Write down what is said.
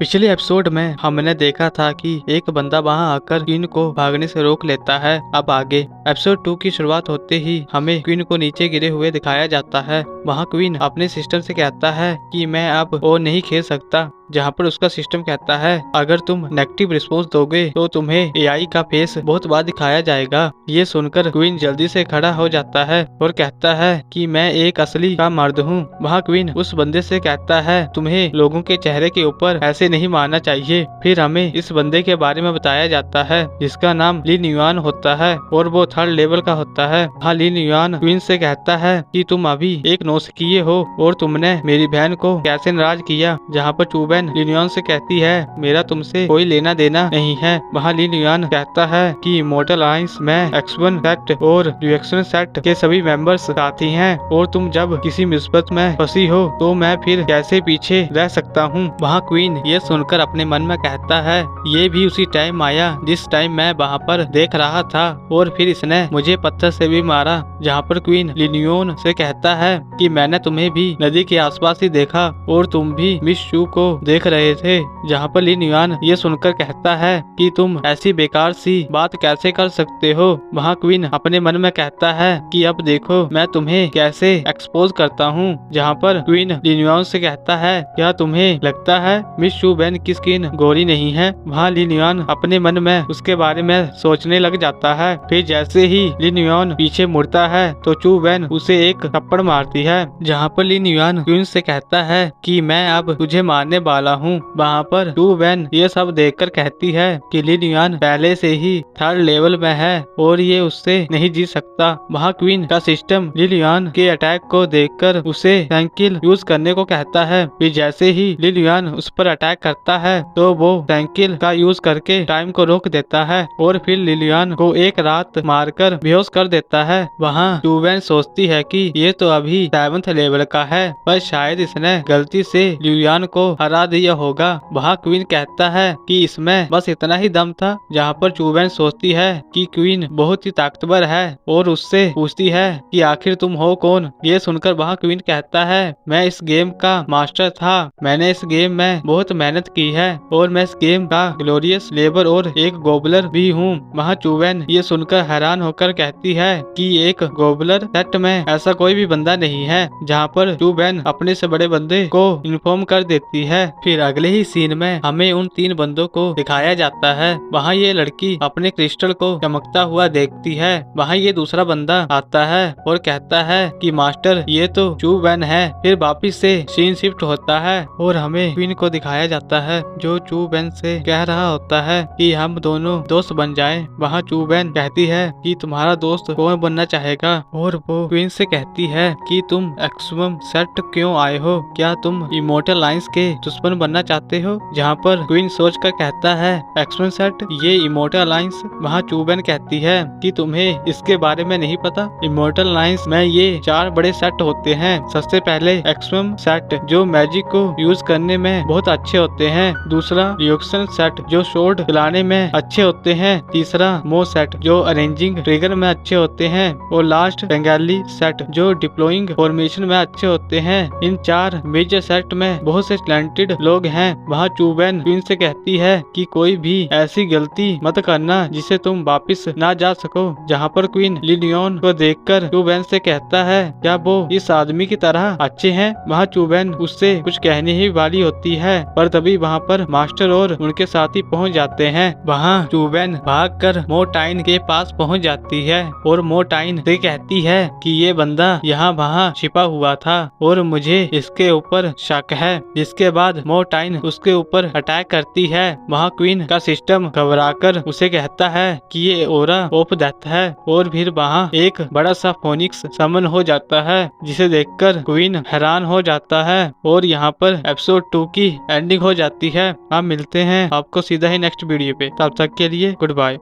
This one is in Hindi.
पिछले एपिसोड में हमने देखा था कि एक बंदा वहां आकर क्वीन को भागने से रोक लेता है। अब आगे एपिसोड 2 की शुरुआत होते ही हमें क्वीन को नीचे गिरे हुए दिखाया जाता है। वहां क्वीन अपने सिस्टम से कहता है कि मैं अब और नहीं खेल सकता, जहां पर उसका सिस्टम कहता है अगर तुम नेगेटिव रिस्पॉन्स दोगे तो तुम्हें एआई का फेस बहुत बार दिखाया जाएगा। ये सुनकर क्वीन जल्दी से खड़ा हो जाता है और कहता है कि मैं एक असली का मर्द हूँ। वहाँ क्वीन उस बंदे से कहता है तुम्हें लोगों के चेहरे के ऊपर ऐसे नहीं मारना चाहिए। फिर हमें इस बंदे के बारे में बताया जाता है जिसका नाम लिन युआन होता है और वो 3rd लेवल का होता है। हाँ, लिन युआन क्वीन से कहता है कि तुम अभी एक नौसिखिए हो और तुमने मेरी बहन को कैसे नाराज किया। जहाँ पर चूबेन लिन युआन से कहती है मेरा तुमसे कोई लेना देना नहीं है। वहाँ लिन युआन कहता है कि इमॉर्टल अलायंस में X1 सेट और रिएक्शन सेट के सभी मेंबर्स साथी हैं और तुम जब किसी मुसीबत में फंसी हो तो मैं फिर कैसे पीछे रह सकता हूँ। वहाँ क्वीन ये सुनकर अपने मन में कहता है ये भी उसी टाइम आया जिस टाइम मैं वहाँ पर देख रहा था और फिर इसने मुझे पत्थर से भी मारा। जहाँ पर क्वीन लिन युआन से कहता है कि मैंने तुम्हें भी नदी के आसपास ही देखा और तुम भी मिस शू को देख रहे थे। जहाँ पर लिन युआन ये सुनकर कहता है कि तुम ऐसी बेकार सी बात कैसे कर सकते हो। वहाँ क्वीन अपने मन में कहता है कि अब देखो मैं तुम्हें कैसे एक्सपोज करता हूँ। जहाँ पर क्वीन लिन युआन से कहता है क्या तुम्हें लगता है मिस शू बेन की स्किन गोरी नहीं है। वहाँ लिन युआन अपने मन में उसके बारे में सोचने लग जाता है। फिर जैसे ही लिन युआन पीछे मुड़ता है तो चू बेन उसे एक थप्पड़ मारती है। जहाँ पर लिन युआन क्वीन से कहता है कि मैं अब तुझे मारने वाला हूँ। वहाँ पर चू बेन ये सब देखकर कहती है कि लिन युआन पहले से ही 3rd लेवल में है और ये उससे नहीं जीत सकता। वहाँ क्वीन का सिस्टम लिन युआन के अटैक को देखकर उसे थैंकिल यूज करने को कहता है। फिर जैसे ही लिन युआन उस पर अटैक करता है तो वो थैंकिल का यूज करके टाइम को रोक देता है और फिर लिन युआन को एक रात मारकर बेहोश कर देता है। वहाँ चू बेन सोचती है कि ये तो अभी 7th लेवल का है पर शायद इसने गलती से लिन युआन को हरा दिया होगा। वहाँ क्वीन कहता है कि इसमें बस इतना ही दम था। जहाँ पर चू बेन सोचती है कि क्वीन बहुत ही ताकतवर है और उससे पूछती है कि आखिर तुम हो कौन। ये सुनकर वहाँ क्वीन कहता है मैं इस गेम का मास्टर था, मैंने इस गेम में बहुत मेहनत की है और मैं इस गेम का ग्लोरियस लेबर और एक गोबलर भी हूँ। वहाँ चू बेन ये सुनकर हैरान होकर कहती है कि एक गोबलर सेट में ऐसा कोई भी बंदा नहीं है। जहाँ पर चू बेन अपने से बड़े बंदे को इन्फॉर्म कर देती है। फिर अगले ही सीन में हमें उन 3 बंदों को दिखाया जाता है। वहाँ ये लड़की अपने क्रिस्टल को चमकता हुआ देखती है। वहाँ ये दूसरा बंदा आता है और कहता है कि मास्टर ये तो चू बेन है। फिर वापिस से सीन शिफ्ट होता है और हमें क्वीन को दिखाया जाता है जो चू बेन से कह रहा होता है कि हम दोनों दोस्त बन जाएं। वहाँ चू बेन कहती है कि तुम्हारा दोस्त कौन बनना चाहेगा और वो क्वीन से कहती है कि तुम एक्समम सेट क्यों आए हो, क्या तुम इमॉर्टल अलायंस के दुश्मन बनना चाहते हो। जहाँ पर क्वीन सोच कर कहता है एक्समम सेट ये इमॉर्टल अलायंस। वहाँ चू बेन कहती है कि तुम्हें इसके बारे में नहीं पता। इमॉर्टल अलायंस में ये 4 बड़े सेट होते हैं। सबसे पहले एक्समम सेट जो मैजिक को यूज करने में बहुत अच्छे होते हैं। दूसरा रिएक्शन सेट जो शॉर्ट चलाने में अच्छे होते हैं। तीसरा मो सेट जो अरेंजिंग ट्रिगर में अच्छे होते हैं और लास्ट बेंगाली सेट जो डिप्लॉइंग फॉर्मेशन में अच्छे होते हैं। इन 4 मेजर सेट में बहुत से टैलेंटेड लोग हैं। वहाँ चू बेन क्वीन से कहती है कि कोई भी ऐसी गलती मत करना जिसे तुम वापिस ना जा सको। जहाँ पर क्वीन लिन युआन को देखकर चू बेन से कहता है क्या वो इस आदमी की तरह अच्छे हैं। वहाँ चू बेन उससे कुछ कहने ही वाली होती है पर तभी वहाँ पर मास्टर और उनके साथी पहुँच जाते हैं। वहाँ चू बेन भागकर मोटाइन के पास पहुँच जाती है और मोटाइन से कहती है कि ये बंदा यहाँ वहाँ छिपा हुआ था और मुझे इसके ऊपर शक है। जिसके बाद मोटाइन उसके ऊपर अटैक करती है। वहाँ क्वीन का सिस्टम घबराकर उसे कहता है कि ये ओरा ऑफ डेथ है और फिर वहाँ एक बड़ा सा फोनिक्स समन हो जाता है जिसे देखकर क्वीन हैरान हो जाता है और यहाँ पर एपिसोड 2 की एंडिंग हो जाती है। आप मिलते हैं आपको सीधा ही नेक्स्ट वीडियो पे। तब तक के लिए गुड बाय।